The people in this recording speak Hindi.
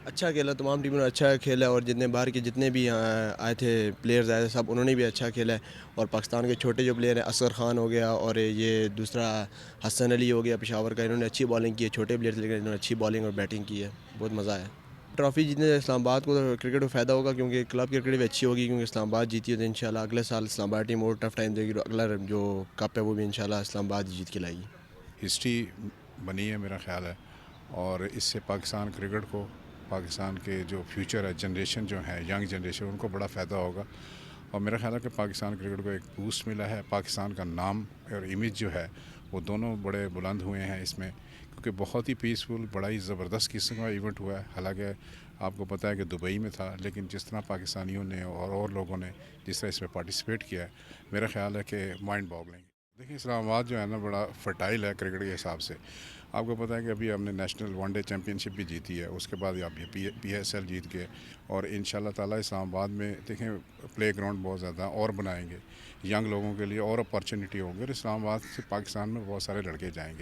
अच्छा खेला, तमाम टीमों ने अच्छा खेला और जितने बाहर के जितने भी आए थे प्लेयर्स आए थे सब उन्होंने भी अच्छा खेला है। और पाकिस्तान के छोटे जो प्लेयर हैं असगर खान हो गया और ये दूसरा हसन अली हो गया पेशावर का, इन्होंने अच्छी बॉलिंग की है। छोटे प्लेयर थे लेकिन इन्होंने अच्छी बॉलिंग और बैटिंग की है, बहुत मज़ा आया। ट्रॉफ़ी जीतने से इस्लामाबाद को तो क्रिकेट को फ़ायदा होगा क्योंकि क्लब क्रिकेट भी अच्छी होगी, क्योंकि इस्लामाबाद जीती है तो इंशाल्लाह अगले साल इस्लामाबाद टीम और टफ टाइम देगी, तो अगला जो कप है वो भी इंशाल्लाह इस्लामाबाद ही जीत के लाएगी। हिस्ट्री बनी है मेरा ख़्याल है। और इससे पाकिस्तान क्रिकेट को, पाकिस्तान के जो फ्यूचर है, जनरेशन जो है, यंग जनरेशन, उनको बड़ा फ़ायदा होगा। और मेरा ख़्याल है कि पाकिस्तान क्रिकेट को एक बूस्ट मिला है। पाकिस्तान का नाम और इमेज जो है वो दोनों बड़े बुलंद हुए हैं इसमें, क्योंकि बहुत ही पीसफुल, बड़ा ही ज़बरदस्त किस्म का इवेंट हुआ है। हालांकि आपको पता है कि दुबई में था, लेकिन जिस तरह पाकिस्तानियों ने और लोगों ने जिस तरह इसमें पार्टिसिपेट किया है, मेरा ख़्याल है कि माइंड बॉगलिंग। देखिए, इस्लामाबाद जो है ना बड़ा फर्टाइल है क्रिकेट के हिसाब से। आपको पता है कि अभी हमने नेशनल वनडे चैम्पियनशिप भी जीती है, उसके बाद आप ये PSL जीत गए। और इंशाल्लाह ताला इस्लामाबाद में देखें प्ले ग्राउंड बहुत ज़्यादा और बनाएंगे, यंग लोगों के लिए और अपॉर्चुनिटी होंगे, और इस्लामाबाद से पाकिस्तान में बहुत सारे लड़के जाएंगे।